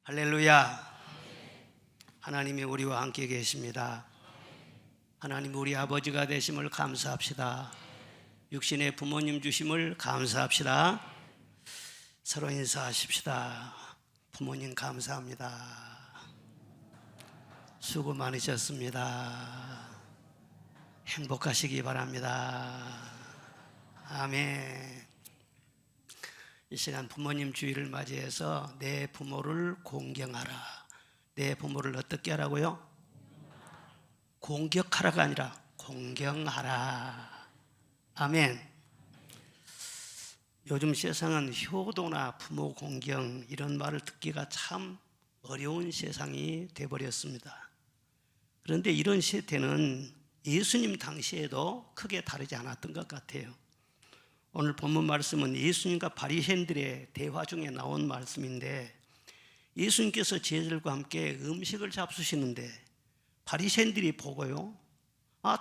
할렐루야. 하나님이 우리와 함께 계십니다. 하나님 우리 아버지가 되심을 감사합시다. 육신의 부모님 주심을 감사합시다. 서로 인사하십시다. 부모님 감사합니다. 수고 많으셨습니다. 행복하시기 바랍니다. 아멘. 이 시간 부모님 주일을 맞이해서 내 부모를 공경하라. 내 부모를 어떻게 하라고요? 공격하라가 아니라 공경하라. 아멘. 요즘 세상은 효도나 부모 공경 이런 말을 듣기가 참 어려운 세상이 되어버렸습니다. 그런데 이런 세태는 예수님 당시에도 크게 다르지 않았던 것 같아요. 오늘 본문 말씀은 예수님과 바리새인들의 대화 중에 나온 말씀인데, 예수님께서 제자들과 함께 음식을 잡수시는데 바리새인들이 보고요,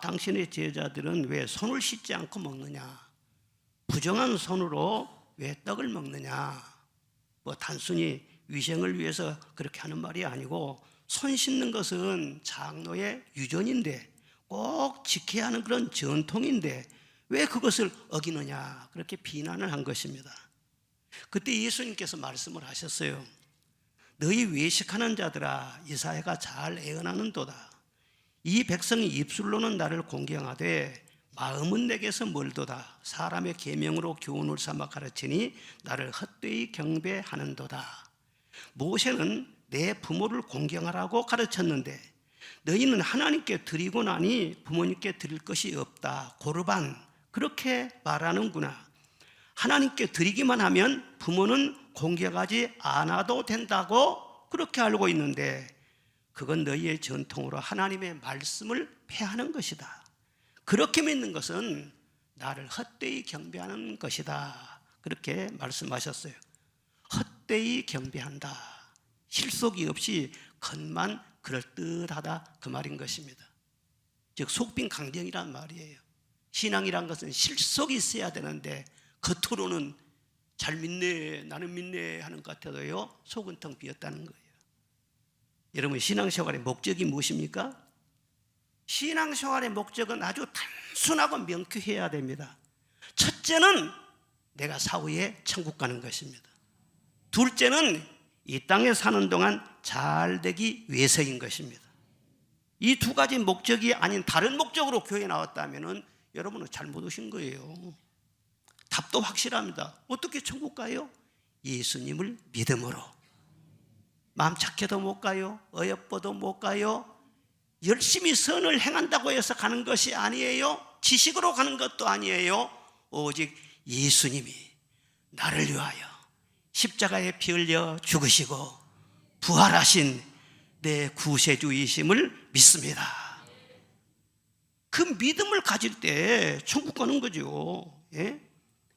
당신의 제자들은 왜 손을 씻지 않고 먹느냐, 부정한 손으로 왜 떡을 먹느냐, 단순히 위생을 위해서 그렇게 하는 말이 아니고 손 씻는 것은 장로의 유전인데, 꼭 지켜야 하는 그런 전통인데 왜 그것을 어기느냐, 그렇게 비난을 한 것입니다. 그때 예수님께서 말씀을 하셨어요. 너희 외식하는 자들아, 이사야가 잘 예언하는도다. 이 백성이 입술로는 나를 공경하되 마음은 내게서 멀도다. 사람의 계명으로 교훈을 삼아 가르치니 나를 헛되이 경배하는도다. 모세는 내 부모를 공경하라고 가르쳤는데 너희는 하나님께 드리고 나니 부모님께 드릴 것이 없다. 고르반, 그렇게 말하는구나. 하나님께 드리기만 하면 부모는 공경하지 않아도 된다고 그렇게 알고 있는데, 그건 너희의 전통으로 하나님의 말씀을 폐하는 것이다. 그렇게 믿는 것은 나를 헛되이 경배하는 것이다. 그렇게 말씀하셨어요. 헛되이 경배한다. 실속이 없이 겉만 그럴듯하다, 그 말인 것입니다. 즉 속빈 강정이란 말이에요. 신앙이란 것은 실속이 있어야 되는데 겉으로는 잘 믿네, 나는 믿네 하는 것 같아도요, 속은 텅 비었다는 거예요. 여러분, 신앙생활의 목적이 무엇입니까? 신앙생활의 목적은 아주 단순하고 명쾌해야 됩니다. 첫째는 내가 사후에 천국 가는 것입니다. 둘째는 이 땅에 사는 동안 잘 되기 위해서인 것입니다. 이 두 가지 목적이 아닌 다른 목적으로 교회에 나왔다면 여러분은 잘못 오신 거예요. 답도 확실합니다. 어떻게 천국 가요? 예수님을 믿음으로. 마음 착해도 못 가요. 어여뻐도 못 가요. 열심히 선을 행한다고 해서 가는 것이 아니에요. 지식으로 가는 것도 아니에요. 오직 예수님이 나를 위하여 십자가에 피 흘려 죽으시고 부활하신 내 구세주이심을 믿습니다. 그 믿음을 가질 때 천국 가는 거죠. 예?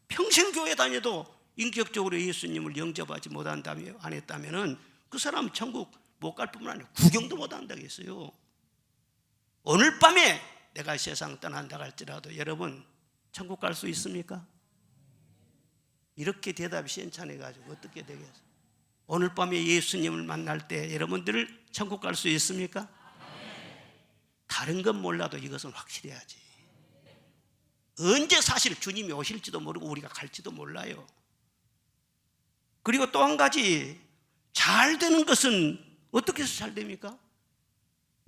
평생 교회 다녀도 인격적으로 예수님을 영접하지 못한다면, 안 했다면 그 사람 천국 못 갈 뿐만 아니라 구경도 못 한다고 했어요. 오늘 밤에 내가 세상 떠난다 할지라도 여러분 천국 갈 수 있습니까? 이렇게 대답이 시원찮아가지고 어떻게 되겠어요? 오늘 밤에 예수님을 만날 때 여러분들 천국 갈 수 있습니까? 다른 건 몰라도 이것은 확실해야지. 언제 사실 주님이 오실지도 모르고 우리가 갈지도 몰라요. 그리고 또 한 가지, 잘 되는 것은 어떻게 해서 잘 됩니까?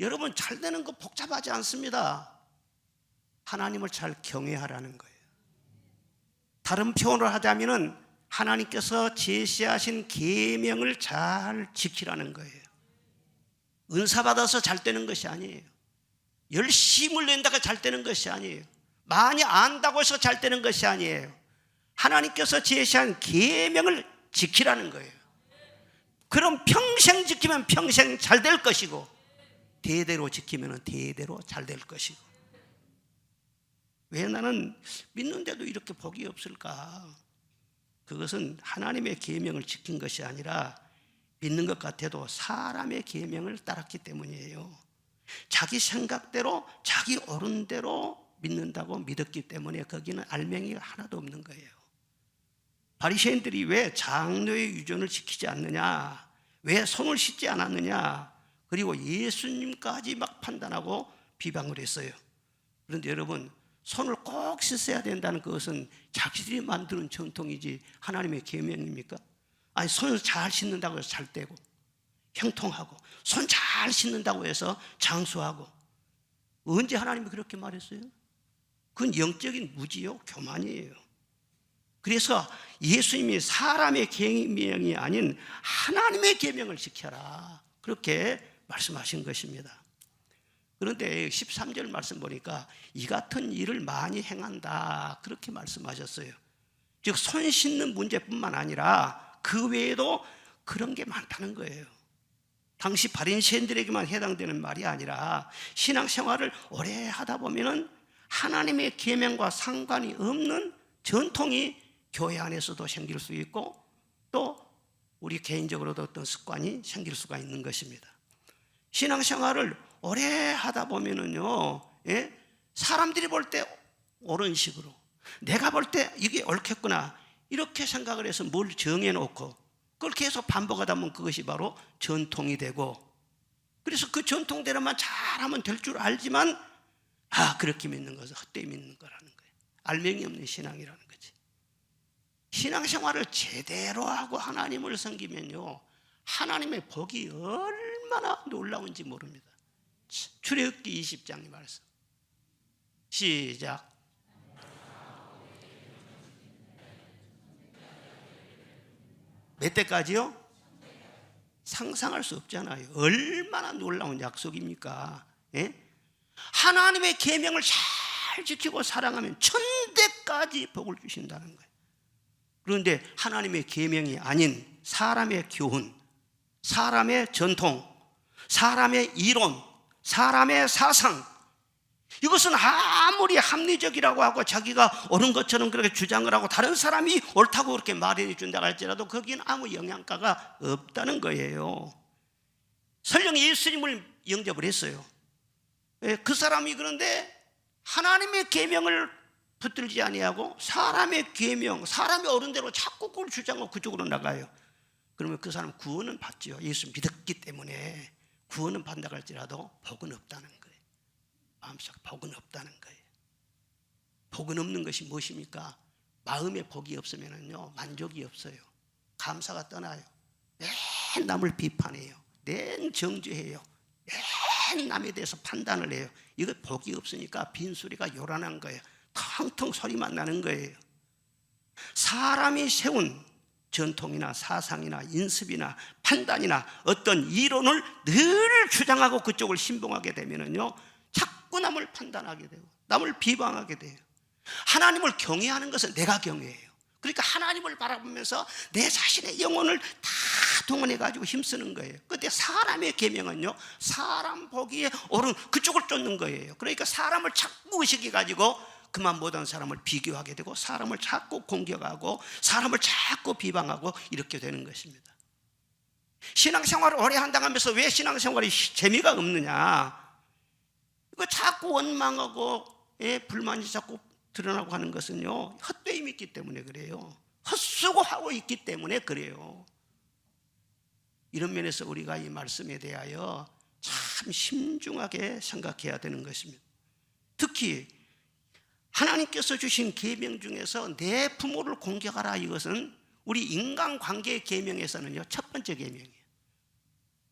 여러분, 잘 되는 거 복잡하지 않습니다. 하나님을 잘 경외하라는 거예요. 다른 표현을 하자면 하나님께서 제시하신 계명을 잘 지키라는 거예요. 은사 받아서 잘 되는 것이 아니에요. 열심을 낸다고 잘 되는 것이 아니에요. 많이 안다고 해서 잘 되는 것이 아니에요. 하나님께서 제시한 계명을 지키라는 거예요. 그럼 평생 지키면 평생 잘 될 것이고, 대대로 지키면 대대로 잘 될 것이고. 왜 나는 믿는데도 이렇게 복이 없을까? 그것은 하나님의 계명을 지킨 것이 아니라 믿는 것 같아도 사람의 계명을 따랐기 때문이에요. 자기 생각대로, 자기 옳은 대로 믿는다고 믿었기 때문에 거기는 알맹이가 하나도 없는 거예요. 바리새인들이 왜 장로의 유전을 지키지 않느냐, 왜 손을 씻지 않았느냐? 그리고 예수님까지 막 판단하고 비방을 했어요. 그런데 여러분, 손을 꼭 씻어야 된다는 것은 자기들이 만드는 전통이지 하나님의 계명입니까? 아니, 손을 잘 씻는다고 해서 잘 떼고 형통하고, 손 잘 씻는다고 해서 장수하고, 언제 하나님이 그렇게 말했어요? 그건 영적인 무지요, 교만이에요. 그래서 예수님이 사람의 계명이 아닌 하나님의 계명을 지켜라, 그렇게 말씀하신 것입니다. 그런데 13절 말씀 보니까 이 같은 일을 많이 행한다, 그렇게 말씀하셨어요. 즉 손 씻는 문제뿐만 아니라 그 외에도 그런 게 많다는 거예요. 당시 바리새인들에게만 해당되는 말이 아니라 신앙생활을 오래 하다 보면은 하나님의 계명과 상관이 없는 전통이 교회 안에서도 생길 수 있고, 또 우리 개인적으로도 어떤 습관이 생길 수가 있는 것입니다. 신앙생활을 오래 하다 보면은요, 사람들이 볼 때 옳은 식으로, 내가 볼 때 이게 옳겠구나, 이렇게 생각을 해서 뭘 정해놓고 그걸 계속 반복하다 보면 그것이 바로 전통이 되고, 그래서 그 전통대로만 잘하면 될 줄 알지만 그렇게 믿는 것은 헛되이 믿는 거라는 거예요. 알맹이 없는 신앙이라는 거지. 신앙생활을 제대로 하고 하나님을 섬기면요, 하나님의 복이 얼마나 놀라운지 모릅니다. 출애굽기 20장의 말씀 시작. 몇 때까지요? 상상할 수 없잖아요. 얼마나 놀라운 약속입니까? 하나님의 계명을 잘 지키고 사랑하면 1000대까지 복을 주신다는 거예요. 그런데 하나님의 계명이 아닌 사람의 교훈, 사람의 전통, 사람의 이론, 사람의 사상, 이것은 아무리 합리적이라고 하고 자기가 옳은 것처럼 그렇게 주장을 하고 다른 사람이 옳다고 그렇게 말해 준다고 할지라도 거기는 아무 영향가가 없다는 거예요. 설령 예수님을 영접을 했어요. 그 사람이 그런데 하나님의 계명을 붙들지 아니하고 사람의 계명, 사람의 옳은 대로 자꾸 그걸 주장하고 그쪽으로 나가요. 그러면 그 사람 구원은 받죠. 예수 믿었기 때문에 구원은 받는다고 할지라도 복은 없다는 거예요. 마음속 복은 없다는 거예요. 복은 없는 것이 무엇입니까? 마음에 복이 없으면요 만족이 없어요. 감사가 떠나요. 맨 남을 비판해요. 맨 정죄해요. 맨 남에 대해서 판단을 해요. 이거 복이 없으니까 빈소리가 요란한 거예요. 텅텅 소리만 나는 거예요. 사람이 세운 전통이나 사상이나 인습이나 판단이나 어떤 이론을 늘 주장하고 그쪽을 신봉하게 되면은요 자꾸 남을 판단하게 되고 남을 비방하게 돼요. 하나님을 경외하는 것은 내가 경외해요. 그러니까 하나님을 바라보면서 내 자신의 영혼을 다 동원해 가지고 힘쓰는 거예요. 그런데 사람의 계명은요 사람 보기에 옳은 그쪽을 쫓는 거예요. 그러니까 사람을 자꾸 의식해 가지고 그만 못한 사람을 비교하게 되고 사람을 자꾸 공격하고 사람을 자꾸 비방하고 이렇게 되는 것입니다. 신앙생활을 오래 한다면서 왜 신앙생활이 재미가 없느냐, 이거 자꾸 원망하고 불만이 자꾸 드러나고 하는 것은요 헛되이 믿기 때문에 그래요. 헛수고하고 있기 때문에 그래요. 이런 면에서 우리가 이 말씀에 대하여 참 심중하게 생각해야 되는 것입니다. 특히 하나님께서 주신 계명 중에서 내 부모를 공경하라, 이것은 우리 인간관계의 계명에서는요 첫 번째 계명이에요.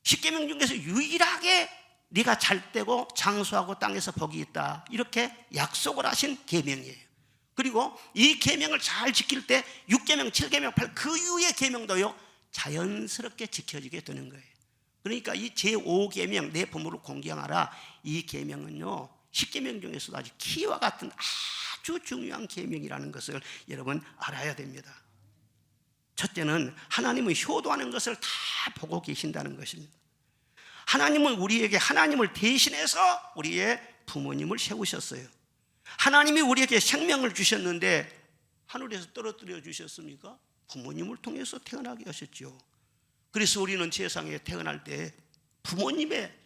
10계명 중에서 유일하게 네가 잘 되고 장수하고 땅에서 복이 있다, 이렇게 약속을 하신 계명이에요. 그리고 이 계명을 잘 지킬 때 6계명, 7계명, 8, 그 이후의 계명도요 자연스럽게 지켜지게 되는 거예요. 그러니까 이 제5계명 내 부모를 공경하라, 이 계명은요 10계명 중에서도 아주 키와 같은 아주 중요한 계명이라는 것을 여러분 알아야 됩니다. 첫째는 하나님은 효도하는 것을 다 보고 계신다는 것입니다. 하나님은 우리에게 하나님을 대신해서 우리의 부모님을 세우셨어요. 하나님이 우리에게 생명을 주셨는데 하늘에서 떨어뜨려 주셨습니까? 부모님을 통해서 태어나게 하셨죠. 그래서 우리는 세상에 태어날 때 부모님의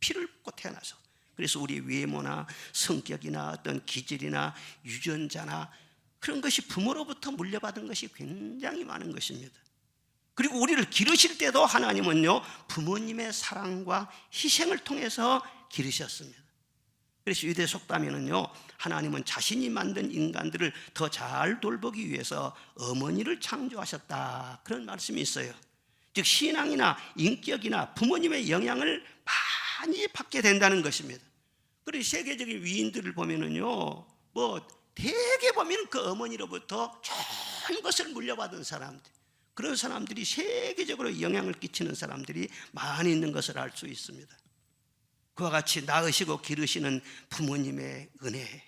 피를 붓고 태어나서, 그래서 우리 외모나 성격이나 어떤 기질이나 유전자나 그런 것이 부모로부터 물려받은 것이 굉장히 많은 것입니다. 그리고 우리를 기르실 때도 하나님은요, 부모님의 사랑과 희생을 통해서 기르셨습니다. 그래서 유대 속담에는요, 하나님은 자신이 만든 인간들을 더 잘 돌보기 위해서 어머니를 창조하셨다, 그런 말씀이 있어요. 즉 신앙이나 인격이나 부모님의 영향을 많이 받게 된다는 것입니다. 그리고 세계적인 위인들을 보면은요, 대개 보면 그 어머니로부터 좋은 것을 물려받은 사람들, 그런 사람들이 세계적으로 영향을 끼치는 사람들이 많이 있는 것을 알 수 있습니다. 그와 같이 낳으시고 기르시는 부모님의 은혜,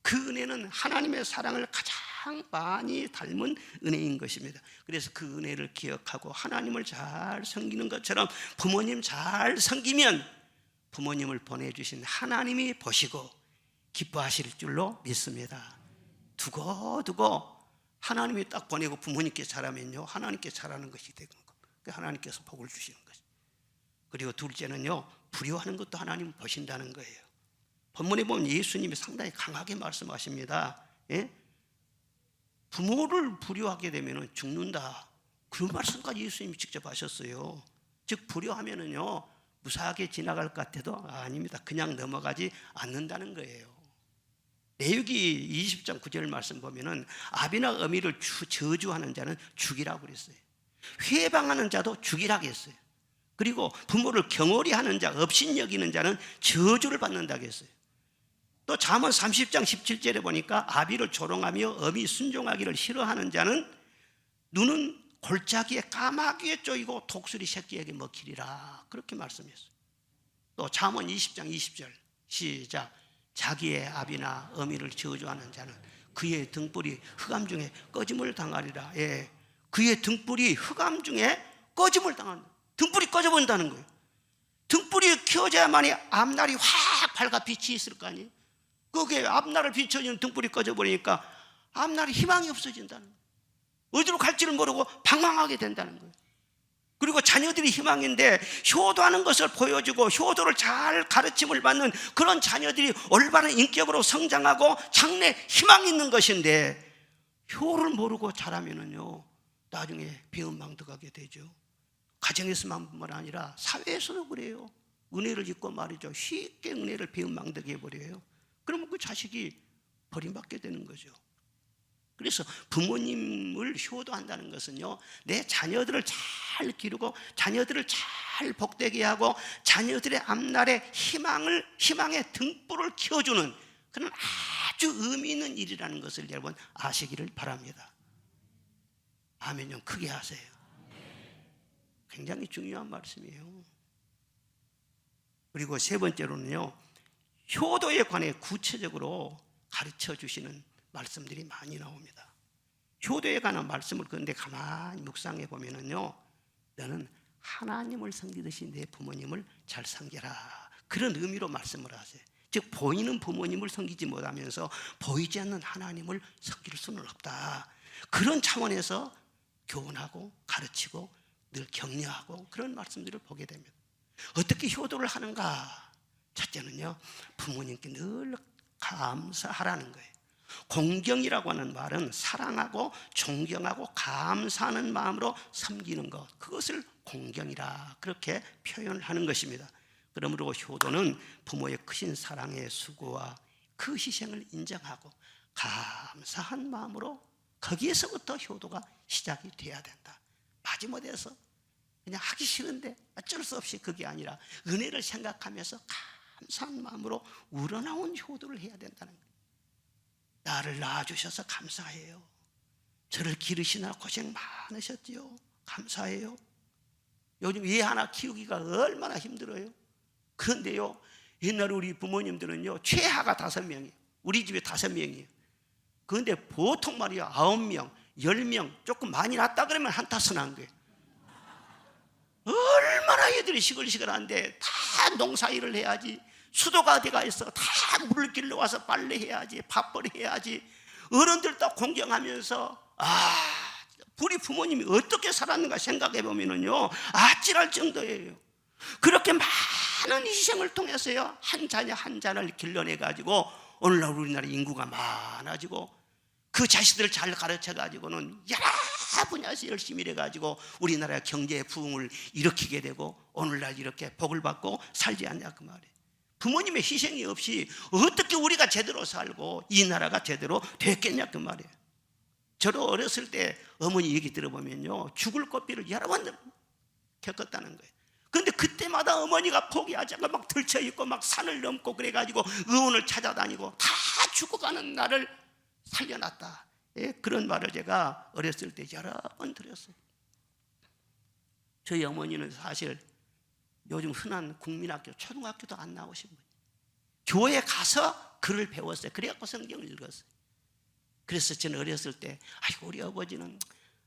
그 은혜는 하나님의 사랑을 가장 많이 닮은 은혜인 것입니다. 그래서 그 은혜를 기억하고 하나님을 잘 섬기는 것처럼 부모님 잘 섬기면 부모님을 보내주신 하나님이 보시고 기뻐하실 줄로 믿습니다. 두고두고 하나님이 딱 보내고 부모님께 잘하면요, 하나님께 잘하는 것이 되는 것, 하나님께서 복을 주시는 것이. 그리고 둘째는요, 불효하는 것도 하나님 보신다는 거예요. 본문에 보면 예수님이 상당히 강하게 말씀하십니다. 예? 부모를 불효하게 되면 죽는다, 그런 말씀까지 예수님이 직접 하셨어요. 즉 불효하면은요, 무사하게 지나갈 것 같아도 아닙니다. 그냥 넘어가지 않는다는 거예요. 레위기 20장 9절 말씀 보면은 아비나 어미를 저주하는 자는 죽이라고 그랬어요. 회방하는 자도 죽이라고 했어요. 그리고 부모를 경홀히 하는 자, 업신여기는 자는 저주를 받는다고 했어요. 또 잠언 30장 17절에 보니까 아비를 조롱하며 어미 순종하기를 싫어하는 자는 눈은 골짜기에 까마귀에 쪼이고 독수리 새끼에게 먹히리라, 그렇게 말씀했어요. 또 잠언 20장 20절 시작. 자기의 아비나 어미를 저주하는 자는 그의 등불이 흑암 중에 꺼짐을 당하리라. 예, 그의 등불이 흑암 중에 꺼짐을 당한다. 등불이 꺼져본다는 거예요. 등불이 켜져야만이 앞날이 확 밝아 빛이 있을 거 아니에요. 그게 앞날을 비춰주는 등불이 꺼져버리니까 앞날에 희망이 없어진다는 거예요. 어디로 갈지를 모르고 방황하게 된다는 거예요. 그리고 자녀들이 희망인데 효도하는 것을 보여주고 효도를 잘 가르침을 받는 그런 자녀들이 올바른 인격으로 성장하고 장래 희망이 있는 것인데, 효를 모르고 자라면은요, 나중에 배은망덕하게 되죠. 가정에서만뿐만 아니라 사회에서도 그래요. 은혜를 잊고 말이죠, 쉽게 은혜를 배은망덕해 버려요. 그러면 그 자식이 버림받게 되는 거죠. 그래서 부모님을 효도한다는 것은요, 내 자녀들을 잘 기르고 자녀들을 잘 복되게 하고 자녀들의 앞날에 희망의 등불을 켜주는 그런 아주 의미 있는 일이라는 것을 여러분 아시기를 바랍니다. 아멘 좀 크게 하세요. 굉장히 중요한 말씀이에요. 그리고 세 번째로는요, 효도에 관해 구체적으로 가르쳐 주시는 말씀들이 많이 나옵니다. 효도에 관한 말씀을 그런데 가만히 묵상해 보면은요, 너는 하나님을 섬기듯이 내 부모님을 잘 섬겨라, 그런 의미로 말씀을 하세요. 즉 보이는 부모님을 섬기지 못하면서 보이지 않는 하나님을 섬길 수는 없다, 그런 차원에서 교훈하고 가르치고 늘 격려하고 그런 말씀들을 보게 됩니다. 어떻게 효도를 하는가? 첫째는요, 부모님께 늘 감사하라는 거예요. 공경이라고 하는 말은 사랑하고 존경하고 감사하는 마음으로 섬기는 것, 그것을 공경이라 그렇게 표현을 하는 것입니다. 그러므로 효도는 부모의 크신 사랑의 수고와 그 희생을 인정하고 감사한 마음으로, 거기에서부터 효도가 시작이 돼야 된다. 마지못해서 그냥 하기 싫은데 어쩔 수 없이 그게 아니라 은혜를 생각하면서 감사한 마음으로 우러나온 효도를 해야 된다는 거예요. 나를 낳아주셔서 감사해요. 저를 기르시느라 고생 많으셨지요. 감사해요. 요즘 애 하나 키우기가 얼마나 힘들어요. 그런데요, 옛날에 우리 부모님들은요, 최하가 5명이에요. 우리 집에 5명이에요. 그런데 보통 말이야 9명, 10명, 조금 많이 낳았다 그러면 한 타스 난 거예요. 얼마나 애들이 시끌시끌한데 다 농사일을 해야지, 수도가 어디가 있어, 다 물을 길러 와서 빨래해야지, 밥벌이 해야지, 어른들 다 공경하면서 우리 부모님이 어떻게 살았는가 생각해 보면은요, 아찔할 정도예요. 그렇게 많은 희생을 통해서요, 한 자녀 한 자녀를 길러내 가지고 오늘날 우리나라 인구가 많아지고 그 자식들을 잘 가르쳐 가지고는 여러 분야에서 열심히 일해 가지고 우리나라의 경제 부흥을 일으키게 되고 오늘날 이렇게 복을 받고 살지 않냐 그 말이에요. 부모님의 희생이 없이 어떻게 우리가 제대로 살고 이 나라가 제대로 됐겠냐 그 말이에요. 저도 어렸을 때 어머니 얘기 들어보면요, 죽을 고비를 여러 번 겪었다는 거예요. 그런데 그때마다 어머니가 포기하지 않고 막 들쳐있고 막 산을 넘고 그래가지고 의원을 찾아다니고 다 죽어가는 나를 살려놨다. 예, 그런 말을 제가 어렸을 때 여러 번 들었어요. 저희 어머니는 사실 요즘 흔한 국민학교, 초등학교도 안 나오신 분이에요. 교회에 가서 글을 배웠어요. 그래갖고 성경을 읽었어요. 그래서 저는 어렸을 때 아이고 우리 아버지는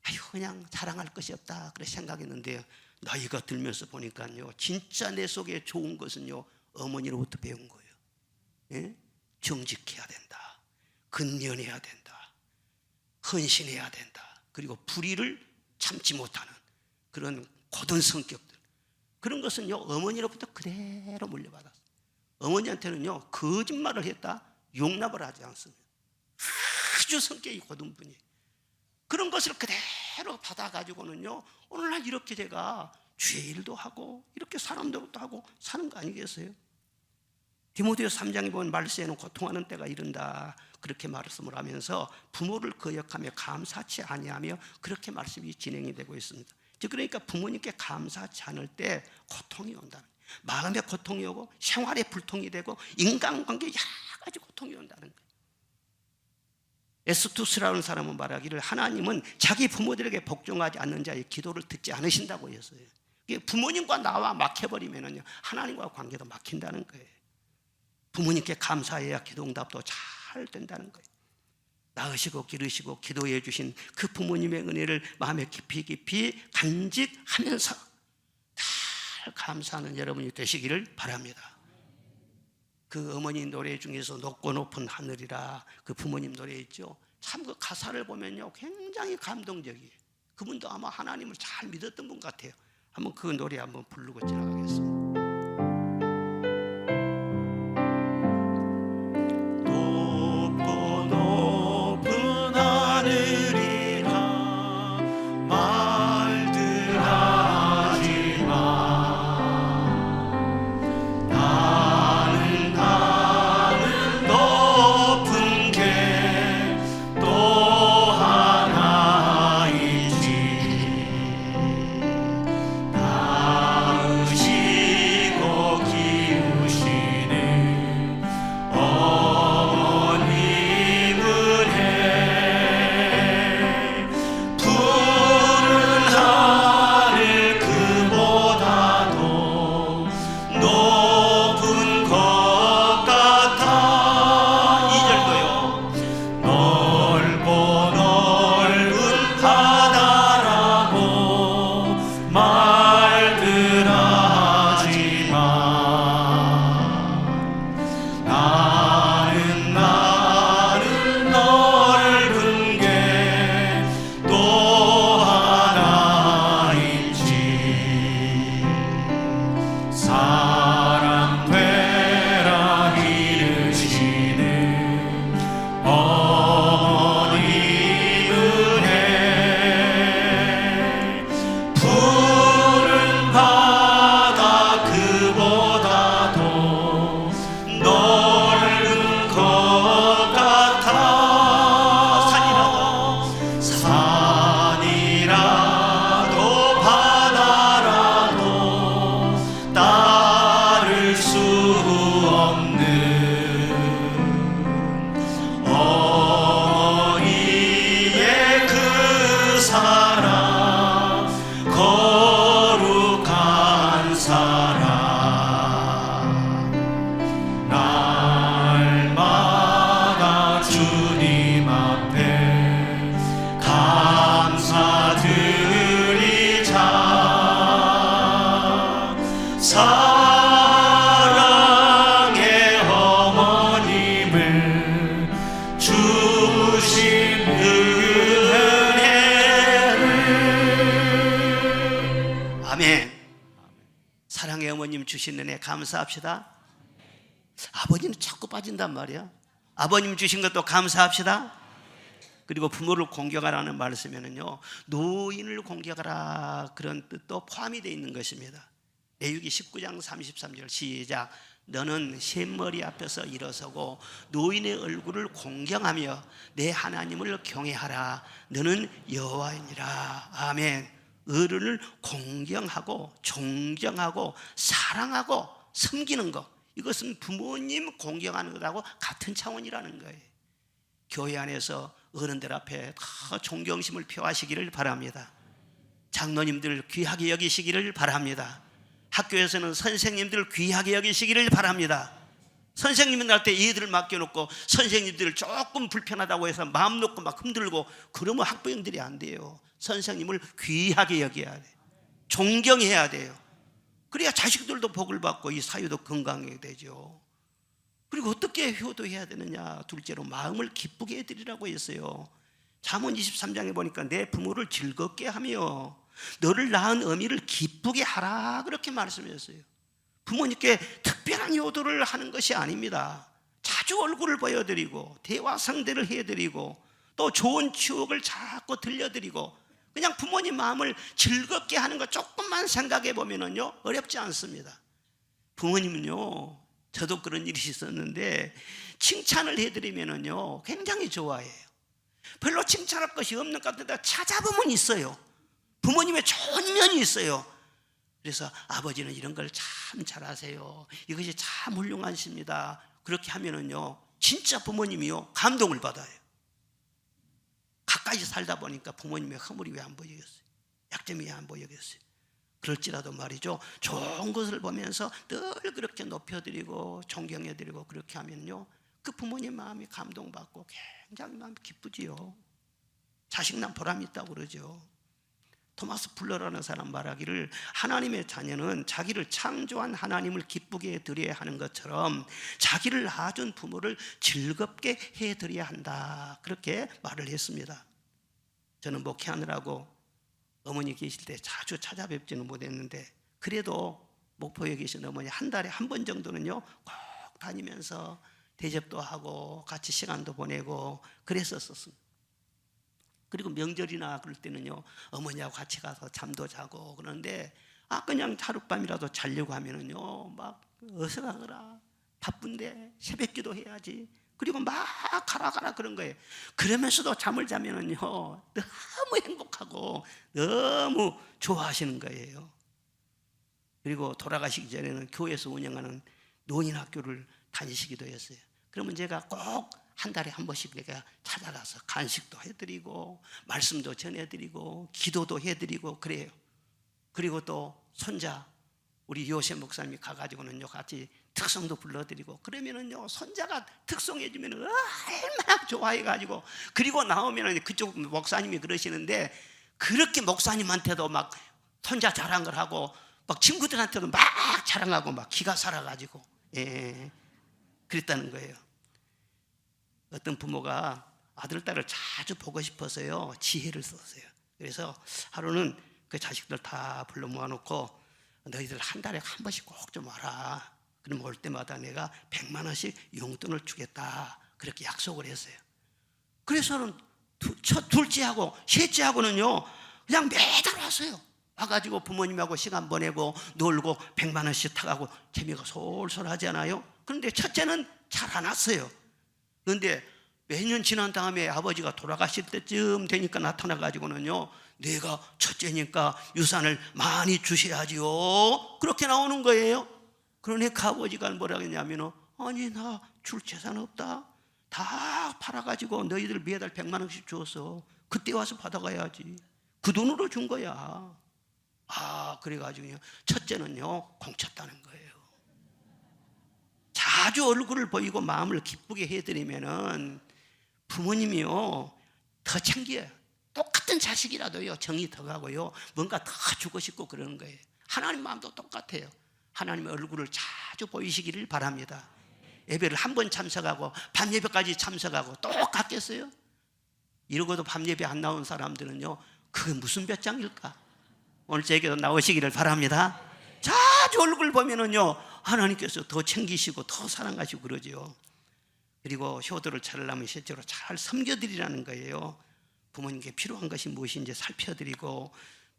아이고 그냥 자랑할 것이 없다 그래 생각했는데요, 나이가 들면서 보니까요, 진짜 내 속에 좋은 것은요, 어머니로부터 배운 거예요. 예? 정직해야 된다, 근면해야 된다, 헌신해야 된다, 그리고 불의를 참지 못하는 그런 고든 성격들, 그런 것은요 어머니로부터 그대로 물려받았어요. 어머니한테는요 거짓말을 했다 용납을 하지 않습니다. 아주 성격이 고든 분이에요. 그런 것을 그대로 받아가지고는요 오늘날 이렇게 제가 주의 일도 하고 이렇게 사람들도 하고 사는 거 아니겠어요? 디모데후서 3장에 보면 말세에는 고통하는 때가 이른다 그렇게 말씀을 하면서 부모를 거역하며 감사치 아니하며 그렇게 말씀이 진행이 되고 있습니다. 즉 그러니까 부모님께 감사치 않을 때 고통이 온다는 거예요. 마음의 고통이 오고 생활의 불통이 되고 인간관계 여러 가지 고통이 온다는 거예요. 에스투스라는 사람은 말하기를 하나님은 자기 부모들에게 복종하지 않는 자의 기도를 듣지 않으신다고 했어요. 부모님과 나와 막혀버리면 하나님과 관계도 막힌다는 거예요. 부모님께 감사해야 기도응답도 잘 된다는 거예요. 낳으시고 기르시고 기도해 주신 그 부모님의 은혜를 마음에 깊이 간직하면서 잘 감사하는 여러분이 되시기를 바랍니다. 그 어머니 노래 중에서 높고 높은 하늘이라 그 부모님 노래 있죠. 참 그 가사를 보면요 굉장히 감동적이에요. 그분도 아마 하나님을 잘 믿었던 분 같아요. 한번 그 노래 한번 부르고 지나가겠습니다. 높고 높은 하늘이라 말들 하지 마. 나는 높은 게 또 하나 있지. 낳으시고 키우시는 어머님을 해. 푸른 하늘 그보다도 높은 것 같아. 2절도요. 넓고 넓은 바다라고 말들 하지 마. 나는 넓은 게 또 하나 있지. 사람 되라 이르시는 어머님을 해. 푸른 바다 그보다도 넓은 것 같아. 산이라도 바다라도 따를 수 없는 어머니의 그 사랑, 거룩한 사랑. 날마다 주님 앞에 감사드리자. 사랑의 어머님을 주신 은혜를. 아멘. 사랑의 어머님 주신 은혜 감사합시다. 아버지는 자꾸 빠진단 말이야. 아버님 주신 것도 감사합시다. 그리고 부모를 공경하라는 말씀에는요, 노인을 공경하라 그런 뜻도 포함이 되어 있는 것입니다. 레위기 19장 33절 시작. 너는 샘머리 앞에서 일어서고 노인의 얼굴을 공경하며 내 하나님을 경외하라. 너는 여호와이니라. 아멘. 어른을 공경하고 존경하고 사랑하고 섬기는 것, 이것은 부모님 공경하는 것하고 같은 차원이라는 거예요. 교회 안에서 어른들 앞에 다 존경심을 표하시기를 바랍니다. 장로님들 귀하게 여기시기를 바랍니다. 학교에서는 선생님들 귀하게 여기시기를 바랍니다. 선생님한테 애들을 맡겨놓고 선생님들 조금 불편하다고 해서 마음 놓고 막 흔들고 그러면 학부형들이 안 돼요. 선생님을 귀하게 여겨야 돼요. 존경해야 돼요. 그래야 자식들도 복을 받고 이 사회도 건강하게 되죠. 그리고 어떻게 효도해야 되느냐? 둘째로 마음을 기쁘게 해드리라고 했어요. 잠언 23장에 보니까 내 부모를 즐겁게 하며 너를 낳은 어미를 기쁘게 하라 그렇게 말씀했어요. 부모님께 특별한 효도를 하는 것이 아닙니다. 자주 얼굴을 보여드리고 대화 상대를 해드리고 또 좋은 추억을 자꾸 들려드리고 그냥 부모님 마음을 즐겁게 하는 것 조금만 생각해 보면은요, 어렵지 않습니다. 부모님은요, 저도 그런 일이 있었는데 칭찬을 해드리면은요 굉장히 좋아해요. 별로 칭찬할 것이 없는 것 같은데 찾아보면 있어요. 부모님의 좋은 면이 있어요. 그래서 아버지는 이런 걸 참 잘하세요. 이것이 참 훌륭하십니다. 그렇게 하면은요 진짜 부모님이요 감동을 받아요. 가까이 살다 보니까 부모님의 허물이 왜 안 보이겠어요? 약점이 왜 안 보이겠어요? 그럴지라도 말이죠, 좋은 것을 보면서 늘 그렇게 높여드리고 존경해드리고 그렇게 하면요 그 부모님 마음이 감동받고 굉장히 마음이 기쁘지요. 자식난 보람이 있다고 그러죠. 토마스 풀러라는 사람 말하기를 하나님의 자녀는 자기를 창조한 하나님을 기쁘게 드려야 하는 것처럼 자기를 낳아준 부모를 즐겁게 해드려야 한다 그렇게 말을 했습니다. 저는 목회하느라고 어머니 계실 때 자주 찾아뵙지는 못했는데 그래도 목포에 계신 어머니 한 달에 한 번 정도는요 꼭 다니면서 대접도 하고 같이 시간도 보내고 그랬었습니다. 그리고 명절이나 그럴 때는요 어머니하고 같이 가서 잠도 자고 그러는데 그냥 하룻밤이라도 자려고 하면은요 막 어서 가거라, 바쁜데 새벽기도 해야지, 그리고 막 가라 그런 거예요. 그러면서도 잠을 자면은요 너무 행복하고 너무 좋아하시는 거예요. 그리고 돌아가시기 전에는 교회에서 운영하는 노인학교를 다니시기도 했어요. 그러면 제가 꼭 한 달에 한 번씩 내가 찾아가서 간식도 해드리고 말씀도 전해드리고 기도도 해드리고 그래요. 그리고 또 손자 우리 요셉 목사님이 가가지고는요 같이 특송도 불러드리고 그러면은요 손자가 특송해주면 얼마나 좋아해가지고 그리고 나오면은 그쪽 목사님이 그러시는데 그렇게 목사님한테도 막 손자 자랑 걸 하고 막 친구들한테도 막 자랑하고 막 기가 살아가지고 그랬다는 거예요. 어떤 부모가 아들, 딸을 자주 보고 싶어서요 지혜를 썼어요. 그래서 하루는 그 자식들 다 불러 모아놓고 너희들 한 달에 한 번씩 꼭 좀 와라. 그럼 올 때마다 내가 100만 원씩 용돈을 주겠다 그렇게 약속을 했어요. 그래서는 둘째하고 셋째하고는요 그냥 매달 왔어요. 와가지고 부모님하고 시간 보내고 놀고 100만 원씩 타가고 재미가 솔솔하지 않아요? 그런데 첫째는 잘 안 왔어요. 그런데 몇 년 지난 다음에 아버지가 돌아가실 때쯤 되니까 나타나가지고는요 내가 첫째니까 유산을 많이 주셔야지요 그렇게 나오는 거예요. 그러니까 아버지가 뭐라고 했냐면 아니 나 줄 재산 없다, 다 팔아가지고 너희들 매달 100만 원씩 줬어. 그때 와서 받아가야지. 그 돈으로 준 거야. 그래가지고 첫째는요 공쳤다는 거예요. 자주 얼굴을 보이고 마음을 기쁘게 해드리면은 부모님이요 더 챙겨요. 똑같은 자식이라도요 정이 더 가고요 뭔가 더 주고 싶고 그러는 거예요. 하나님 마음도 똑같아요. 하나님의 얼굴을 자주 보이시기를 바랍니다. 예배를 한 번 참석하고 밤 예배까지 참석하고 똑같겠어요? 이러고도 밤 예배 안 나온 사람들은요 그게 무슨 배짱일까? 오늘 제게도 나오시기를 바랍니다. 자주 얼굴 보면은요 하나님께서 더 챙기시고 더 사랑하시고 그러죠. 그리고 효도를 차리려면 실제로 잘 섬겨드리라는 거예요. 부모님께 필요한 것이 무엇인지 살펴드리고,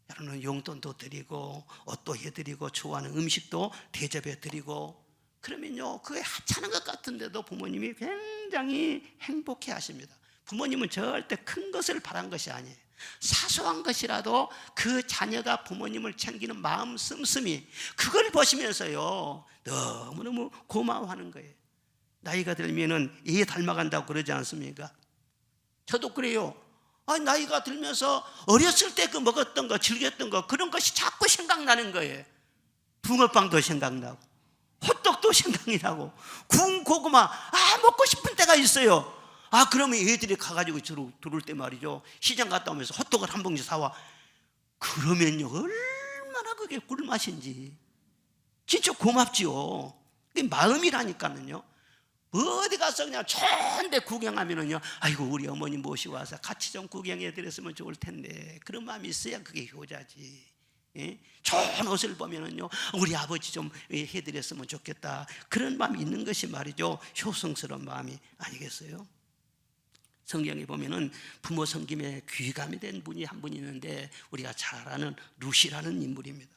때로는 용돈도 드리고, 옷도 해드리고, 좋아하는 음식도 대접해드리고, 그러면요, 그게 하찮은 것 같은데도 부모님이 굉장히 행복해 하십니다. 부모님은 절대 큰 것을 바란 것이 아니에요. 사소한 것이라도 그 자녀가 부모님을 챙기는 마음 씀씀이, 그걸 보시면서요 너무너무 고마워하는 거예요. 나이가 들면은 얘 닮아간다고 그러지 않습니까? 저도 그래요. 나이가 들면서 어렸을 때 그 먹었던 거, 즐겼던 거, 그런 것이 자꾸 생각나는 거예요. 붕어빵도 생각나고, 호떡도 생각이 나고, 구운 고구마 먹고 싶은 때가 있어요. 그러면 애들이 가가지고 들어올 때 말이죠, 시장 갔다 오면서 호떡을 한 봉지 사와. 그러면요 얼마나 그게 꿀맛인지 진짜 고맙지요. 그게 마음이라니까는요. 어디 가서 그냥 좋은 데 구경하면은요, 아이고 우리 어머니 모시고 와서 같이 좀 구경해 드렸으면 좋을 텐데, 그런 마음이 있어야 그게 효자지. 예? 좋은 옷을 보면은요, 우리 아버지 좀 해드렸으면 좋겠다, 그런 마음이 있는 것이 말이죠 효성스러운 마음이 아니겠어요? 성경에 보면은 부모 섬김에 귀감이 된 분이 한 분 있는데, 우리가 잘 아는 룻이라는 인물입니다.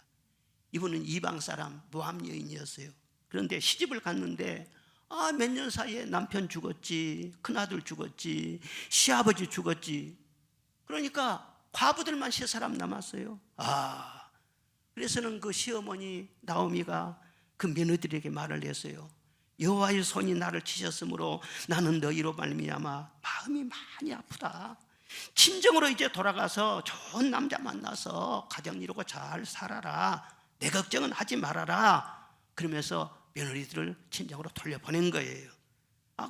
이분은 이방 사람 모함 여인이었어요. 그런데 시집을 갔는데 몇 년 사이에 남편 죽었지, 큰아들 죽었지, 시아버지 죽었지. 그러니까 과부들만 3사람 남았어요. 그래서는 그 시어머니 나오미가 그 며느리에게 말을 했어요. 여호와의 손이 나를 치셨으므로 나는 너희로 말미암아 마음이 많이 아프다. 친정으로 이제 돌아가서 좋은 남자 만나서 가정 이루고 잘 살아라. 내 걱정은 하지 말아라. 그러면서 며느리들을 친정으로 돌려보낸 거예요.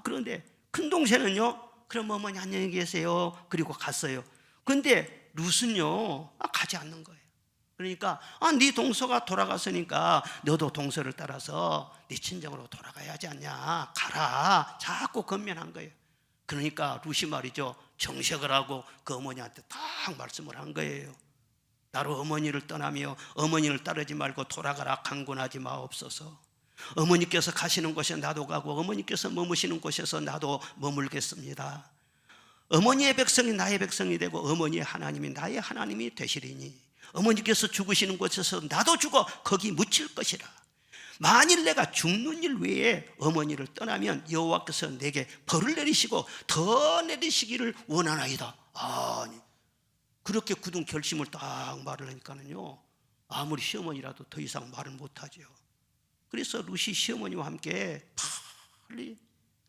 그런데 큰 동생은요, 그럼 어머니 안녕히 계세요. 그리고 갔어요. 그런데 룻은요 가지 않는 거예요. 그러니까 네 동서가 돌아갔으니까 너도 동서를 따라서 네 친정으로 돌아가야 하지 않냐, 가라, 자꾸 건면한 거예요. 그러니까 룻이 말이죠 정색을 하고 그 어머니한테 딱 말씀을 한 거예요. 나로 어머니를 떠나며 어머니를 따르지 말고 돌아가라 강권하지 마옵소서. 어머니께서 가시는 곳에 나도 가고 어머니께서 머무시는 곳에서 나도 머물겠습니다. 어머니의 백성이 나의 백성이 되고 어머니의 하나님이 나의 하나님이 되시리니 어머니께서 죽으시는 곳에서 나도 죽어 거기 묻힐 것이라. 만일 내가 죽는 일 외에 어머니를 떠나면 여호와께서 내게 벌을 내리시고 더 내리시기를 원하나이다. 그렇게 굳은 결심을 딱 말을 하니까는요, 아무리 시어머니라도 더 이상 말을 못하죠. 그래서 룻이 시어머니와 함께 빨리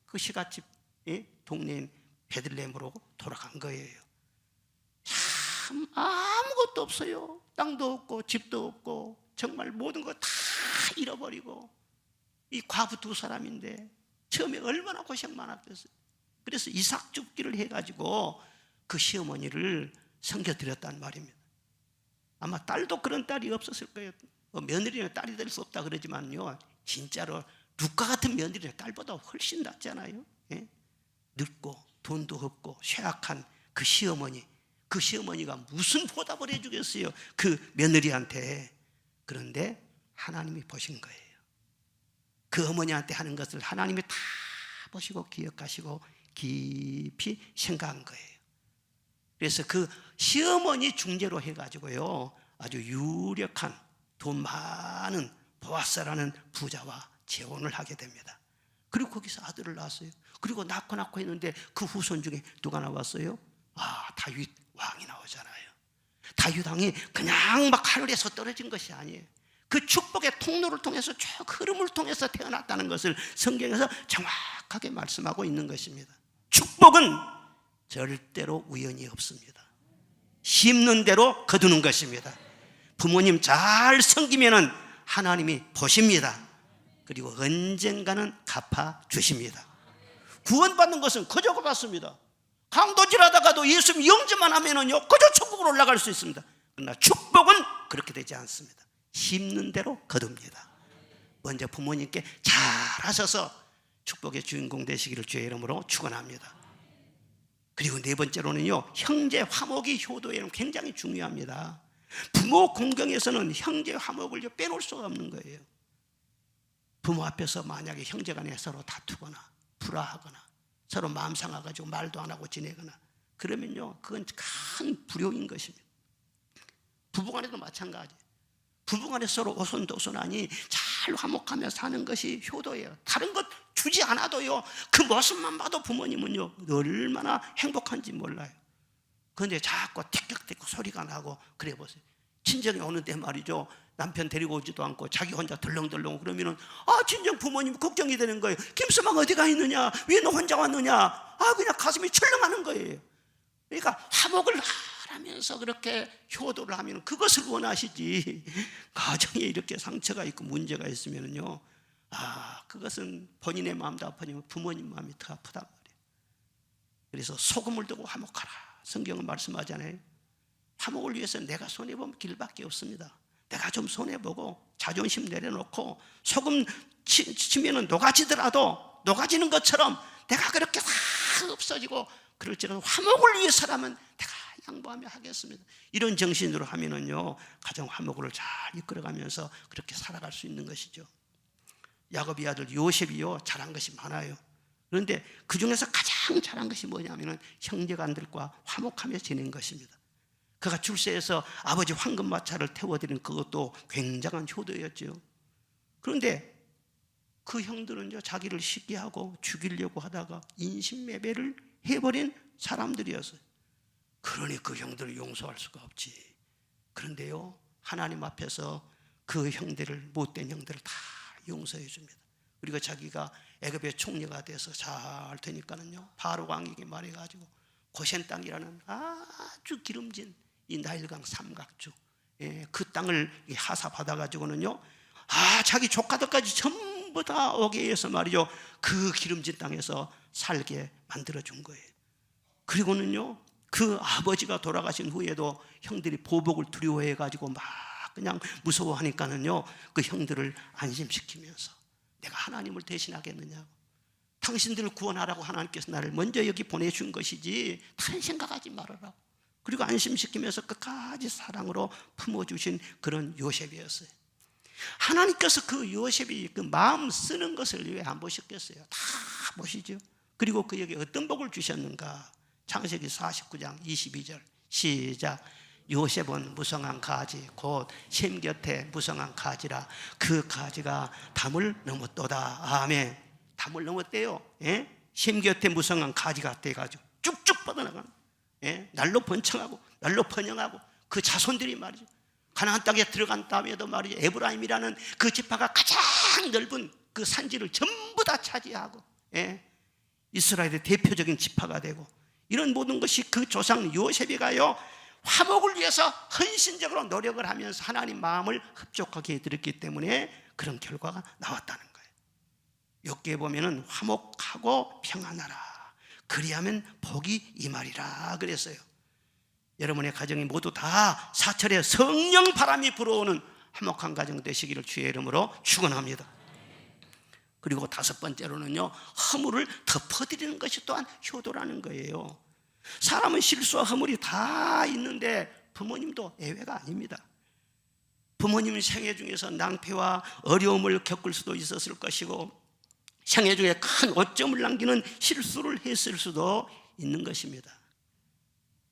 그 시가집 동네인 베들레헴으로 돌아간 거예요. 참 아무것도 없어요. 땅도 없고 집도 없고 정말 모든 거 다 잃어버리고, 이 과부 2사람인데 처음에 얼마나 고생 많았겠어요. 그래서 이삭 줍기를 해가지고 그 시어머니를 섬겨드렸단 말입니다. 아마 딸도 그런 딸이 없었을 거예요. 며느리는 딸이 될 수 없다 그러지만요, 진짜로 룻과 같은 며느리는 딸보다 훨씬 낫잖아요. 늙고 돈도 없고 쇠약한 그 시어머니, 그 시어머니가 무슨 보답을 해주겠어요 그 며느리한테. 그런데 하나님이 보신 거예요. 그 어머니한테 하는 것을 하나님이 다 보시고 기억하시고 깊이 생각한 거예요. 그래서 그 시어머니 중재로 해가지고요, 아주 유력한 돈 많은 보아스라는 부자와 재혼을 하게 됩니다. 그리고 거기서 아들을 낳았어요. 그리고 낳고 했는데 그 후손 중에 누가 나왔어요? 다윗 왕이 나오잖아요. 다윗 왕이 그냥 막 하늘에서 떨어진 것이 아니에요. 그 축복의 통로를 통해서 쭉 흐름을 통해서 태어났다는 것을 성경에서 정확하게 말씀하고 있는 것입니다. 축복은 절대로 우연이 없습니다. 심는 대로 거두는 것입니다. 부모님 잘 섬기면은 하나님이 보십니다. 그리고 언젠가는 갚아 주십니다. 구원받는 것은 그저 받습니다. 강도질하다가도 예수님 영접만 하면은요, 그저 천국으로 올라갈 수 있습니다. 그러나 축복은 그렇게 되지 않습니다. 심는 대로 거둡니다. 먼저 부모님께 잘 하셔서 축복의 주인공 되시기를 주의 이름으로 축원합니다. 그리고 4번째로는요, 형제 화목이 효도에는 굉장히 중요합니다. 부모 공경에서는 형제 화목을 빼놓을 수가 없는 거예요. 부모 앞에서 만약에 형제간에 서로 다투거나 불화하거나 서로 마음 상해가지고 말도 안 하고 지내거나 그러면요, 그건 큰 불효인 것입니다. 부부간에도 마찬가지. 부부간에 서로 오손도손하니 잘 화목하며 사는 것이 효도예요. 다른 것 주지 않아도요, 그 모습만 봐도 부모님은요 얼마나 행복한지 몰라요. 그런데 자꾸 티격태격 소리가 나고 그래 보세요. 친정에 오는데 말이죠, 남편 데리고 오지도 않고 자기 혼자 덜렁덜렁 그러면은 친정 부모님 걱정이 되는 거예요. 김서방 어디가 있느냐, 왜 너 혼자 왔느냐, 그냥 가슴이 철렁하는 거예요. 그러니까 화목을 하면서 그렇게 효도를 하면 그것을 원하시지, 가정에 이렇게 상처가 있고 문제가 있으면요, 그것은 본인의 마음도 아프지만 부모님 마음이 더 아프단 말이에요. 그래서 소금을 두고 화목하라, 성경은 말씀하잖아요. 화목을 위해서 내가 손해보면 길밖에 없습니다. 내가 좀 손해보고 자존심 내려놓고 소금 치면은 녹아지더라도 녹아지는 것처럼 내가 그렇게 다 없어지고 그럴지라도 화목을 위해서라면 내가 양보하며 하겠습니다. 이런 정신으로 하면은요, 가정 화목을 잘 이끌어가면서 그렇게 살아갈 수 있는 것이죠. 야곱의 아들 요셉이요, 잘한 것이 많아요. 그런데 그 중에서 가장 잘한 것이 뭐냐면은 형제간들과 화목하며 지낸 것입니다. 그가 출세해서 아버지 황금마차를 태워드린 그것도 굉장한 효도였죠. 그런데 그 형들은요, 자기를 쉽게 하고 죽이려고 하다가 인신매매를 해버린 사람들이었어요. 그러니 그 형들을 용서할 수가 없지. 그런데요, 하나님 앞에서 그 형들을, 못된 형들을 다 용서해 줍니다. 그리고 자기가 애굽의 총리가 돼서 잘 되니까는요, 바로 왕에게 말해가지고 고센 땅이라는 아주 기름진 이 나일강 삼각주, 그 땅을 하사 받아가지고는요, 자기 조카들까지 전부 다 오게 해서 말이죠, 그 기름진 땅에서 살게 만들어 준 거예요. 그리고는요, 그 아버지가 돌아가신 후에도 형들이 보복을 두려워해 가지고 막 그냥 무서워하니까는요, 그 형들을 안심시키면서 내가 하나님을 대신하겠느냐고, 당신들을 구원하라고 하나님께서 나를 먼저 여기 보내준 것이지 다른 생각하지 말아라. 그리고 안심시키면서 끝까지 사랑으로 품어주신 그런 요셉이었어요. 하나님께서 그 요셉이 그 마음 쓰는 것을 왜 안 보셨겠어요? 다 보시죠. 그리고 그에게 어떤 복을 주셨는가? 창세기 49장 22절 시작. 요셉은 무성한 가지 곧 셈 곁에 무성한 가지라. 그 가지가 담을 넘었도다. 아멘. 담을 넘었대요. 셈 곁에 무성한 가지가 돼가지고 쭉쭉 뻗어나가는, 날로 번창하고 날로 번영하고 그 자손들이 말이죠, 가나안 땅에 들어간 다음에도 말이죠, 에브라임이라는 그 지파가 가장 넓은 그 산지를 전부 다 차지하고 이스라엘의 대표적인 지파가 되고, 이런 모든 것이 그 조상 요셉이가요, 화목을 위해서 헌신적으로 노력을 하면서 하나님 마음을 흡족하게 해드렸기 때문에 그런 결과가 나왔다는 거예요. 욥기에 보면은 화목하고 평안하라, 그리하면 복이 임하리라 그랬어요. 여러분의 가정이 모두 다 사철에 성령 바람이 불어오는 화목한 가정 되시기를 주의 이름으로 축원합니다. 그리고 다섯 번째로는요, 허물을 덮어드리는 것이 또한 효도라는 거예요. 사람은 실수와 허물이 다 있는데 부모님도 예외가 아닙니다. 부모님 생애 중에서 낭패와 어려움을 겪을 수도 있었을 것이고, 생애 중에 큰 오점을 남기는 실수를 했을 수도 있는 것입니다.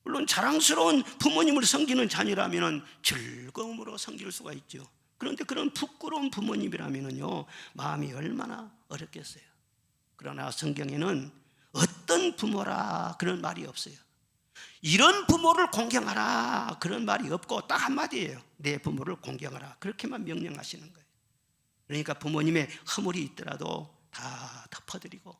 물론 자랑스러운 부모님을 섬기는 자녀라면 즐거움으로 섬길 수가 있죠. 그런데 그런 부끄러운 부모님이라면요, 마음이 얼마나 어렵겠어요. 그러나 성경에는 어떤 부모라 그런 말이 없어요. 이런 부모를 공경하라 그런 말이 없고 딱 한마디예요. 내 부모를 공경하라, 그렇게만 명령하시는 거예요. 그러니까 부모님의 허물이 있더라도 다 덮어드리고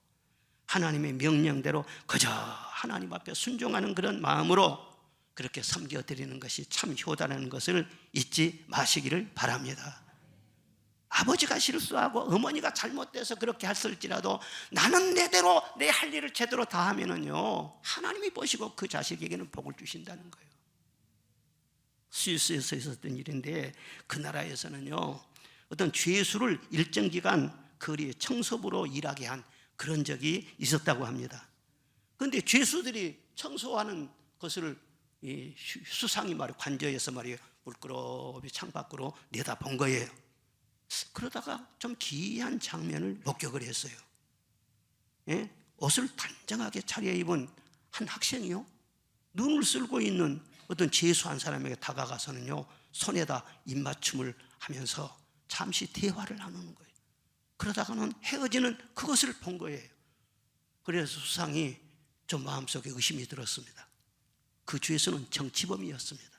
하나님의 명령대로 그저 하나님 앞에 순종하는 그런 마음으로 그렇게 섬겨드리는 것이 참 효다라는 것을 잊지 마시기를 바랍니다. 아버지가 실수하고 어머니가 잘못돼서 그렇게 했을지라도 나는 내대로 내 할 일을 제대로 다 하면은요, 하나님이 보시고 그 자식에게는 복을 주신다는 거예요. 스위스에서 있었던 일인데, 그 나라에서는요, 어떤 죄수를 일정 기간 거리에 청소부로 일하게 한 그런 적이 있었다고 합니다. 그런데 죄수들이 청소하는 것을 수상이 말이에요, 관저에서 말이에요, 물끄러미 창밖으로 내다본 거예요. 그러다가 좀 기이한 장면을 목격을 했어요. 옷을 단정하게 차려입은 한 학생이요, 눈을 쓸고 있는 어떤 재수한 사람에게 다가가서는요, 손에다 입맞춤을 하면서 잠시 대화를 나누는 거예요. 그러다가는 헤어지는 그것을 본 거예요. 그래서 수상이 좀 마음속에 의심이 들었습니다. 그 주에서는 정치범이었습니다.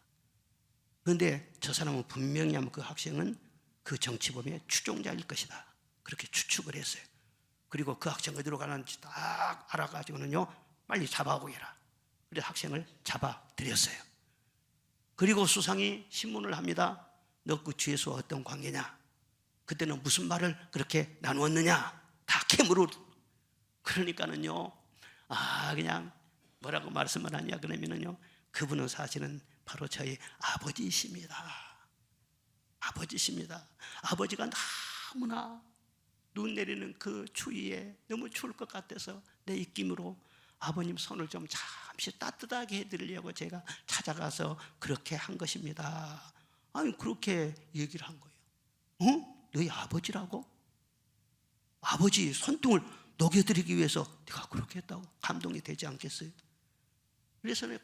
그런데 저 사람은 분명히 하면 그 학생은 그 정치범의 추종자일 것이다, 그렇게 추측을 했어요. 그리고 그 학생 어디로 가는지 딱 알아가지고는요, 빨리 잡아오게라. 그래서 학생을 잡아들였어요. 그리고 수상이 신문을 합니다. 너 그 주에서와 어떤 관계냐? 그때는 무슨 말을 그렇게 나누었느냐? 다 캐물어. 그러니까는요, 그냥 뭐라고 말씀을 하냐 그러면은요, 그분은 사실은 바로 저희 아버지이십니다. 아버지십니다. 아버지가 너무나 눈 내리는 그 추위에 너무 추울 것 같아서 내 입김으로 아버님 손을 좀 잠시 따뜻하게 해드리려고 제가 찾아가서 그렇게 한 것입니다. 아니, 그렇게 얘기를 한 거예요. 너희 아버지라고? 아버지 손등을 녹여드리기 위해서 네가 그렇게 했다고? 감동이 되지 않겠어요? 그래서 내가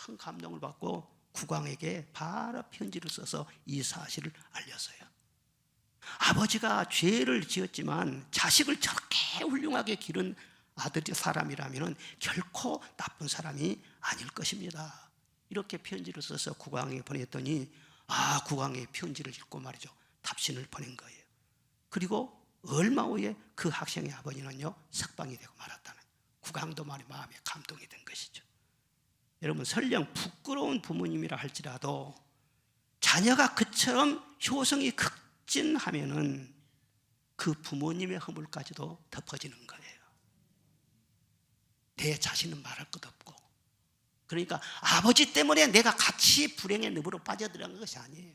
큰 감동을 받고 국왕에게 바로 편지를 써서 이 사실을 알렸어요. 아버지가 죄를 지었지만 자식을 저렇게 훌륭하게 기른 아들이 사람이라면 결코 나쁜 사람이 아닐 것입니다. 이렇게 편지를 써서 국왕에게 보냈더니 국왕의 편지를 읽고 말이죠, 답신을 보낸 거예요. 그리고 얼마 후에 그 학생의 아버지는요, 석방이 되고 말았다는, 국왕도 마음에 감동이 된 것이죠. 여러분, 설령 부끄러운 부모님이라 할지라도 자녀가 그처럼 효성이 극진하면은 그 부모님의 허물까지도 덮어지는 거예요. 내 자신은 말할 것 없고. 그러니까 아버지 때문에 내가 같이 불행의 늪으로 빠져들어간 것이 아니에요.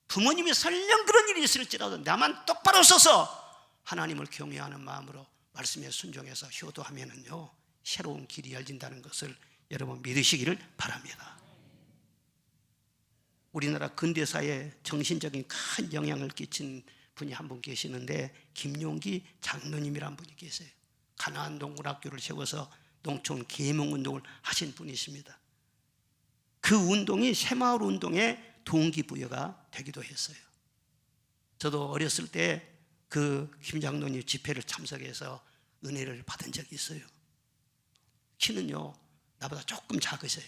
부모님이 설령 그런 일이 있을지라도 나만 똑바로 서서 하나님을 경외하는 마음으로 말씀에 순종해서 효도하면은요, 새로운 길이 열린다는 것을 여러분 믿으시기를 바랍니다. 우리나라 근대사에 정신적인 큰 영향을 끼친 분이 한 분 계시는데, 김용기 장로님이라는 분이 계세요. 가나안 농군학교를 세워서 농촌 계몽운동을 하신 분이십니다. 그 운동이 새마을 운동의 동기부여가 되기도 했어요. 저도 어렸을 때 그 김 장로님 집회를 참석해서 은혜를 받은 적이 있어요. 키는요, 나보다 조금 작으셔요.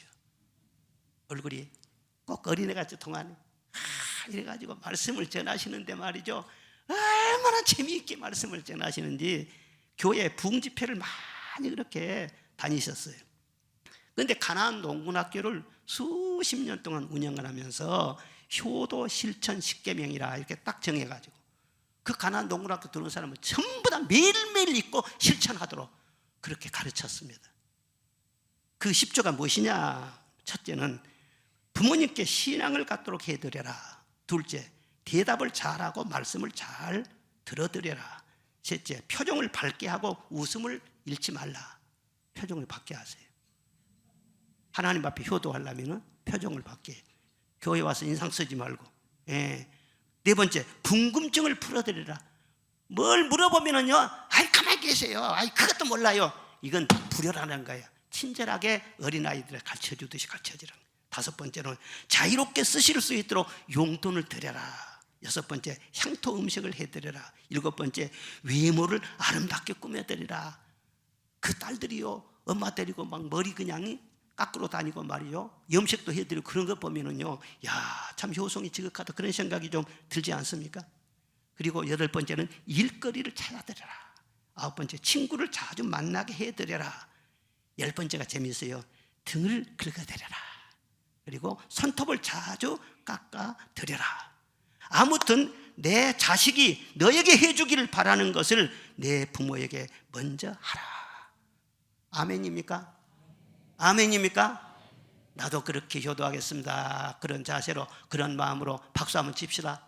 얼굴이 꼭 어린애같이 동안에 이래가지고 말씀을 전하시는데 말이죠, 얼마나 재미있게 말씀을 전하시는지 교회 부흥집회를 많이 그렇게 다니셨어요. 그런데 가나안 농군학교를 수십 년 동안 운영을 하면서 효도 실천 10계명이라 이렇게 딱 정해가지고 그 가나안 농군학교 들어온 사람은 전부 다 매일매일 읽고 실천하도록 그렇게 가르쳤습니다. 그 10조가 무엇이냐? 첫째는 부모님께 신앙을 갖도록 해드려라. 둘째, 대답을 잘하고 말씀을 잘 들어드려라. 셋째, 표정을 밝게 하고 웃음을 잃지 말라. 표정을 밝게 하세요. 하나님 앞에 효도하려면 표정을 밝게, 교회 와서 인상 쓰지 말고. 네 번째, 궁금증을 풀어드리라. 뭘 물어보면은요, 가만히 계세요. 그것도 몰라요. 이건 불효라는 거예요. 친절하게 어린아이들을 가르쳐주듯이 가르쳐주라. 다섯 번째는 자유롭게 쓰실 수 있도록 용돈을 드려라. 여섯 번째, 향토 음식을 해드려라. 일곱 번째, 외모를 아름답게 꾸며드리라. 그 딸들이요, 엄마 데리고 막 머리 그냥 깎으러 다니고 말이요, 염색도 해드리고 그런 거 보면은요, 참 효성이 지극하다, 그런 생각이 좀 들지 않습니까? 그리고 여덟 번째는 일거리를 찾아드려라. 아홉 번째, 친구를 자주 만나게 해드려라. 열 번째가 재미있어요. 등을 긁어드려라. 그리고 손톱을 자주 깎아드려라. 아무튼 내 자식이 너에게 해주기를 바라는 것을 내 부모에게 먼저 하라. 아멘입니까? 아멘입니까? 나도 그렇게 효도하겠습니다. 그런 자세로, 그런 마음으로 박수 한번 칩시다.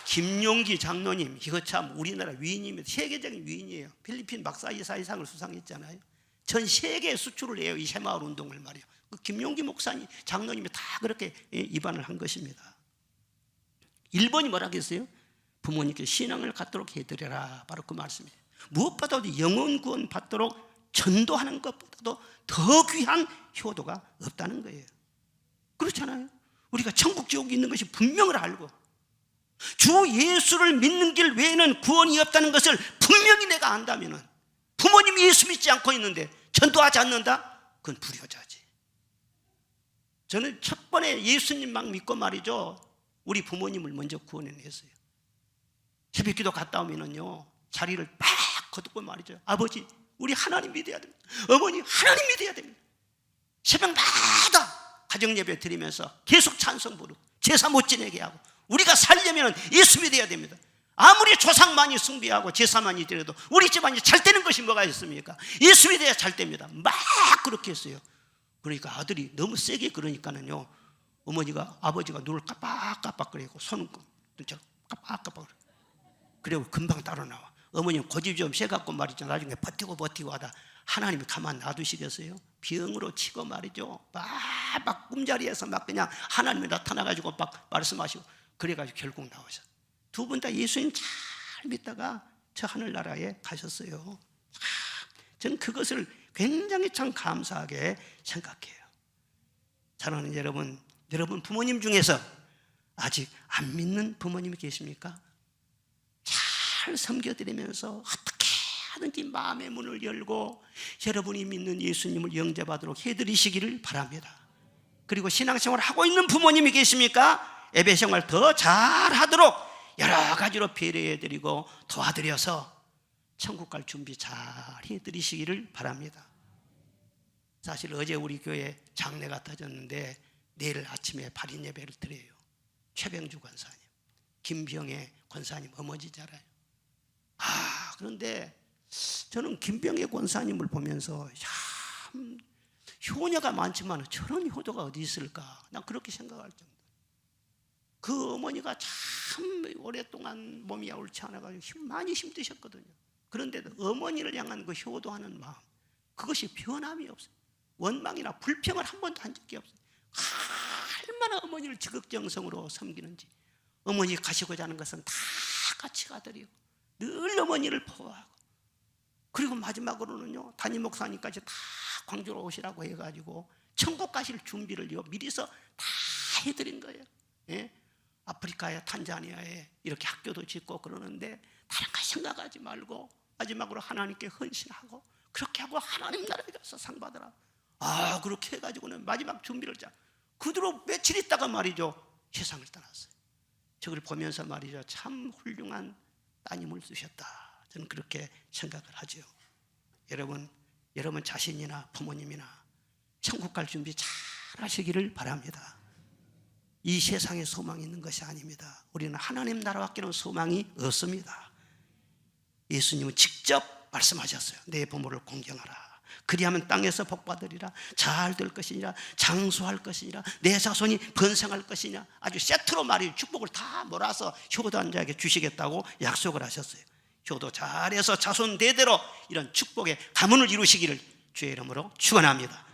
김용기 장로님, 이거 참 우리나라 위인입니다. 세계적인 위인이에요. 필리핀 막사이사이상을 수상했잖아요. 전 세계에 수출을 해요, 이 새마을 운동을 말이에요. 그 김용기 목사님, 장로님이 다 그렇게 입안을 한 것입니다. 1번이 뭐라고 했어요? 부모님께 신앙을 갖도록 해드려라. 바로 그 말씀이에요. 무엇보다도 영혼 구원 받도록 전도하는 것보다도 더 귀한 효도가 없다는 거예요. 그렇잖아요. 우리가 천국 지옥이 있는 것이 분명을 알고 주 예수를 믿는 길 외에는 구원이 없다는 것을 분명히 내가 안다면, 부모님이 예수 믿지 않고 있는데 전도하지 않는다? 그건 불효자지. 저는 첫 번에 예수님만 믿고 말이죠, 우리 부모님을 먼저 구원해냈어요. 새벽기도 갔다 오면은요, 자리를 막 거두고 말이죠, 아버지 우리 하나님 믿어야 됩니다. 어머니 하나님 믿어야 됩니다. 새벽마다 가정예배 드리면서 계속 찬송 부르고 제사 못 지내게 하고, 우리가 살려면 예수 믿어야 됩니다. 아무리 조상 많이 숭배하고 제사 많이 드려도 우리 집안이 잘 되는 것이 뭐가 있습니까? 예수 믿어야 잘 됩니다. 막 그렇게 했어요. 그러니까 아들이 너무 세게 그러니까는요, 어머니가, 아버지가 눈을 깜빡깜빡 그리고 손은 깜빡깜빡 그리고 금방 따로 나와. 어머니는 고집 좀 세갖고 말이죠, 나중에 버티고 하다 하나님이 가만 놔두시겠어요? 병으로 치고 말이죠, 막 꿈자리에서 막 그냥 하나님이 나타나가지고 막 말씀하시고, 그래가지고 결국 나오셨어요. 두 분 다 예수님 잘 믿다가 저 하늘나라에 가셨어요. 저는 그것을 굉장히 참 감사하게 생각해요. 사랑하는 여러분, 여러분 부모님 중에서 아직 안 믿는 부모님이 계십니까? 잘 섬겨드리면서 어떻게 하든지 마음의 문을 열고 여러분이 믿는 예수님을 영접하도록 해드리시기를 바랍니다. 그리고 신앙생활을 하고 있는 부모님이 계십니까? 예배생활 더 잘하도록 여러 가지로 배려해드리고 도와드려서 천국 갈 준비 잘 해드리시기를 바랍니다. 사실 어제 우리 교회 장례가 터졌는데 내일 아침에 발인 예배를 드려요. 최병주 권사님, 김병애 권사님 어머니잖아요. 그런데 저는 김병애 권사님을 보면서 참 효녀가 많지만 저런 효도가 어디 있을까, 난 그렇게 생각할 정도. 그 어머니가 참 오랫동안 몸이 옳지 않아가지고 많이 힘드셨거든요. 그런데도 어머니를 향한 그 효도하는 마음, 그것이 변함이 없어요. 원망이나 불평을 한 번도 한 적이 없어요. 얼마나 어머니를 지극정성으로 섬기는지. 어머니 가시고자 하는 것은 다 같이 가드리고 늘 어머니를 보호하고, 그리고 마지막으로는요, 담임 목사님까지 다 광주로 오시라고 해가지고 천국 가실 준비를 미리서 다 해드린 거예요. 예? 아프리카에 탄자니아에 이렇게 학교도 짓고 그러는데 다른 거 생각하지 말고 마지막으로 하나님께 헌신하고 그렇게 하고 하나님 나라에 가서 상 받으라. 그렇게 해가지고는 마지막 준비를 그 뒤로 며칠 있다가 말이죠, 세상을 떠났어요. 저걸 보면서 말이죠, 참 훌륭한 따님을 두셨다, 저는 그렇게 생각을 하죠. 여러분 자신이나 부모님이나 천국 갈 준비 잘 하시기를 바랍니다. 이 세상에 소망이 있는 것이 아닙니다. 우리는 하나님 나라밖에는 소망이 없습니다. 예수님은 직접 말씀하셨어요. 내 부모를 공경하라. 그리하면 땅에서 복받으리라. 잘 될 것이니라. 장수할 것이니라. 내 자손이 번성할 것이냐. 아주 세트로 말이 축복을 다 몰아서 효도한 자에게 주시겠다고 약속을 하셨어요. 효도 잘해서 자손 대대로 이런 축복의 가문을 이루시기를 주의 이름으로 축원합니다.